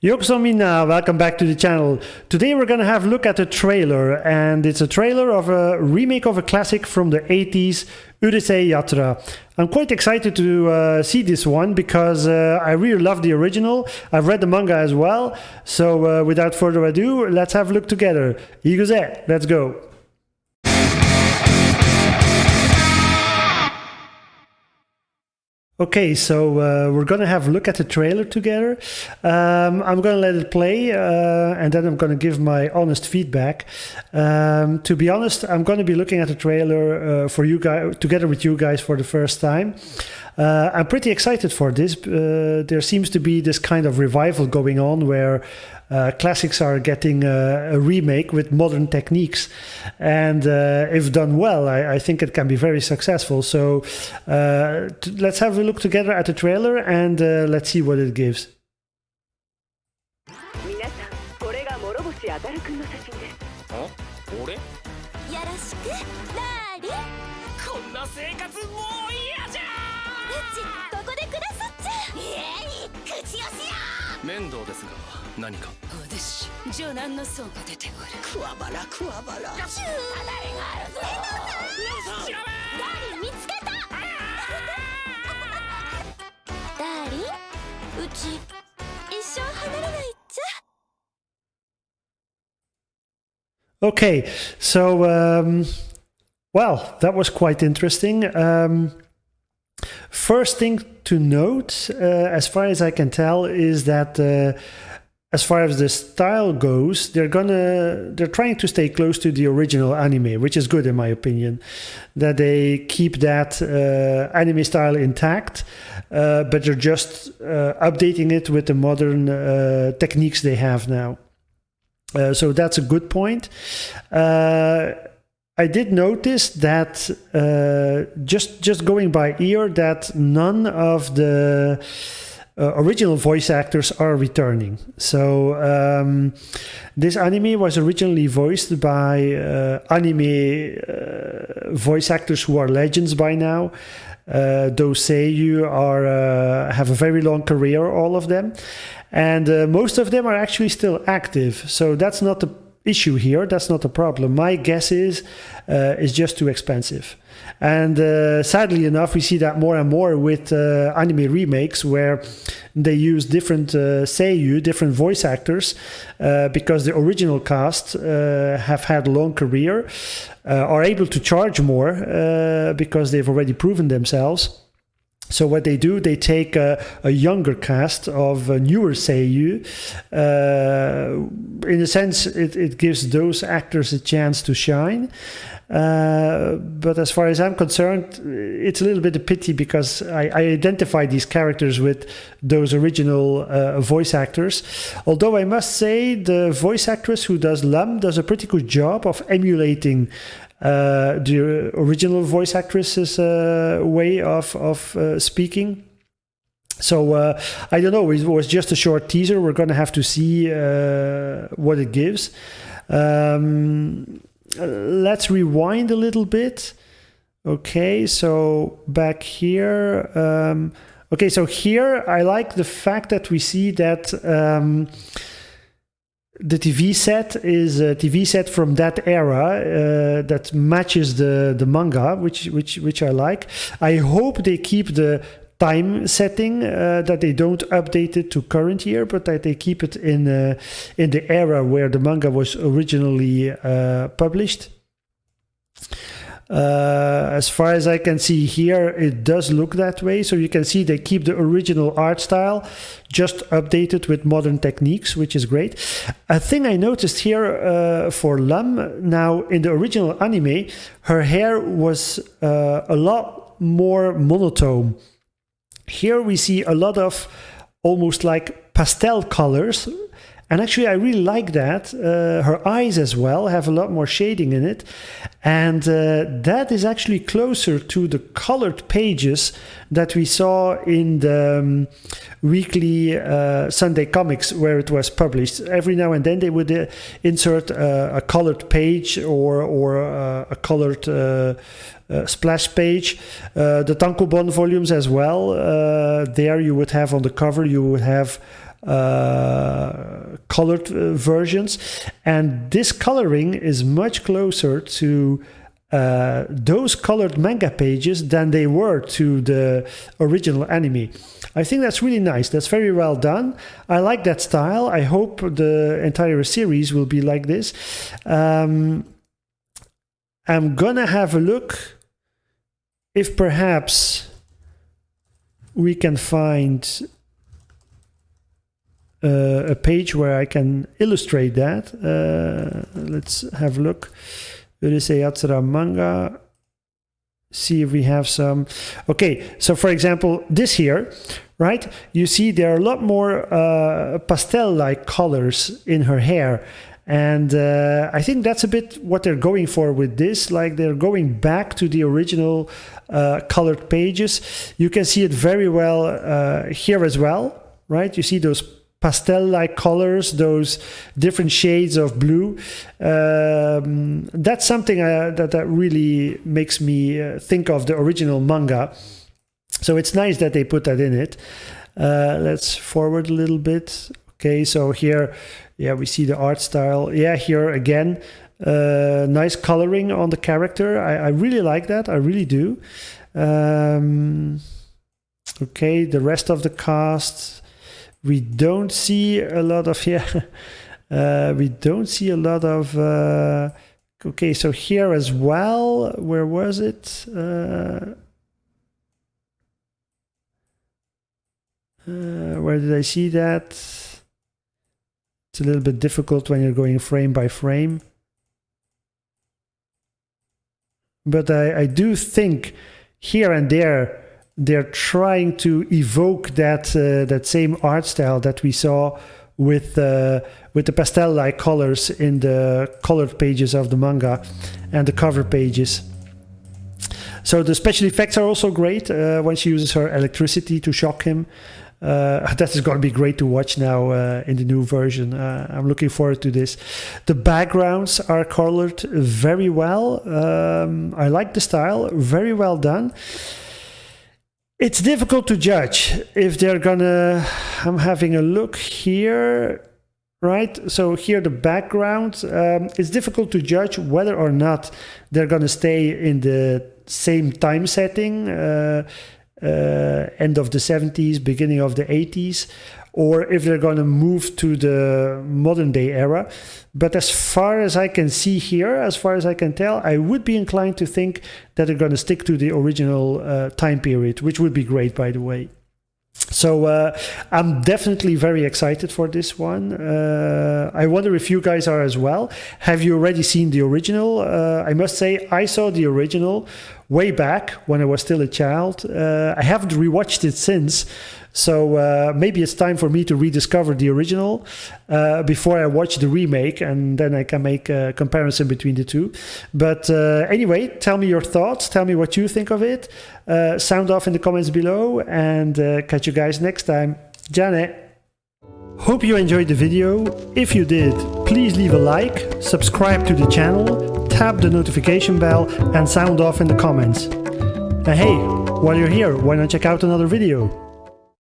Yokoso Mina, welcome back to the channel. Today we're gonna have a look at a trailer, and it's a trailer of a remake of a classic from the 80s, Urusei Yatsura. I'm quite excited to see this one because I really love the original. I've read the manga as well, so without further ado, let's have a look together. Iguse, let's go. Okay, so we're gonna have a look at the trailer together. I'm gonna let it play, and then I'm gonna give my honest feedback. To be honest, I'm gonna be looking at the trailer for you guys, together with you guys, for the first time. I'm pretty excited for this. There seems to be this kind of revival going on where classics are getting a remake with modern techniques, and if done well, I think it can be very successful. So let's have a look together at the trailer, and let's see what it gives. 皆さん、これが諸星やつらくんの写真です。あ、俺？よろしく、ダーリン。こんな生活もう嫌じゃ。うちここで暮らすっちゃ。口よしや。面倒ですが何か。おでし、柔軟の層が出ておる。クワバラクワバラ。シュー。ただれがあるぞ。ダーリン見つけた。ダーリン、うち一生離れないっちゃ。Okay, so well, that was quite interesting. First thing to note, as far as I can tell, is that as far as the style goes, they're trying to stay close to the original anime, which is good in my opinion. That they keep that anime style intact, but they're just updating it with the modern techniques they have now. So that's a good point. I did notice that just going by ear, that none of the original voice actors are returning. So this anime was originally voiced by anime voice actors who are legends by now. Those seiyuu have a very long career, all of them, and most of them are actually still active. So that's not the issue here. That's not a problem. My guess is it's just too expensive. And sadly enough, we see that more and more with anime remakes, where they use different seiyuu, different voice actors, because the original cast have had a long career, are able to charge more because they've already proven themselves. So what they do, they take a younger cast of newer seiyuu. In a sense, it gives those actors a chance to shine. But as far as I'm concerned, it's a little bit a pity, because I identify these characters with those original voice actors. Although I must say, the voice actress who does Lam does a pretty good job of emulating the original voice actress's way of speaking. So I don't know, it was just a short teaser. We're gonna have to see what it gives. Let's rewind a little bit. Okay, so back here. Okay, so here I like the fact that we see that the TV set is a TV set from that era that matches the manga, which I like. I hope they keep the time setting, that they don't update it to current year, but that they keep it in the era where the manga was originally published. As far as I can see here, it does look that way. So you can see they keep the original art style, just updated with modern techniques, which is great. A thing I noticed here for Lam, now in the original anime, her hair was a lot more monotone. Here we see a lot of almost like pastel colors. And actually, I really like that. Her eyes as well have a lot more shading in it. And that is actually closer to the colored pages that we saw in the weekly Sunday comics where it was published. Every now and then they would insert a colored page or a colored splash page. The tankobon volumes as well. There you would have on the cover, you would have colored versions, and this coloring is much closer to those colored manga pages than they were to the original anime. I think that's really nice. That's very well done. I like that style. I hope the entire series will be like this. I'm gonna have a look if perhaps we can find a page where I can illustrate that. Let's have a look. Urusei Yatsura manga. See if we have some. Okay, so for example, this here, right? You see there are a lot more pastel-like colors in her hair. And I think that's a bit what they're going for with this. Like they're going back to the original colored pages. You can see it very well here as well, right? You see those pastel-like colors, those different shades of blue. That's something that really makes me think of the original manga. So it's nice that they put that in it. Let's forward a little bit. Okay, so here, yeah, we see the art style. Yeah, here again, nice coloring on the character. I really like that. I really do. Okay, the rest of the cast. We don't see a lot of, we don't see a lot of, okay, so here as well, where was it? Where did I see that? It's a little bit difficult when you're going frame by frame. But I do think here and there, they're trying to evoke that that same art style that we saw with the pastel-like colors in the colored pages of the manga and the cover pages. So the special effects are also great when she uses her electricity to shock him. That is going to be great to watch now in the new version. I'm looking forward to this. The backgrounds are colored very well. I like the style, very well done. It's difficult to judge if they're gonna, I'm having a look here, right? So here the background, it's difficult to judge whether or not they're gonna stay in the same time setting, end of the 70s, beginning of the 80s, or if they're gonna move to the modern day era. But as far as I can see here, as far as I can tell, I would be inclined to think that they're going to stick to the original time period, which would be great, by the way. So I'm definitely very excited for this one. I wonder if you guys are as well. Have you already seen the original? I must say, I saw the original way back when I was still a child. I haven't rewatched it since. So maybe it's time for me to rediscover the original before I watch the remake, and then I can make a comparison between the two. But anyway, tell me your thoughts. Tell me what you think of it. Sound off in the comments below, and catch you guys next time. Jane! Hope you enjoyed the video. If you did, please leave a like, subscribe to the channel, tap the notification bell, and sound off in the comments. And hey, while you're here, why not check out another video?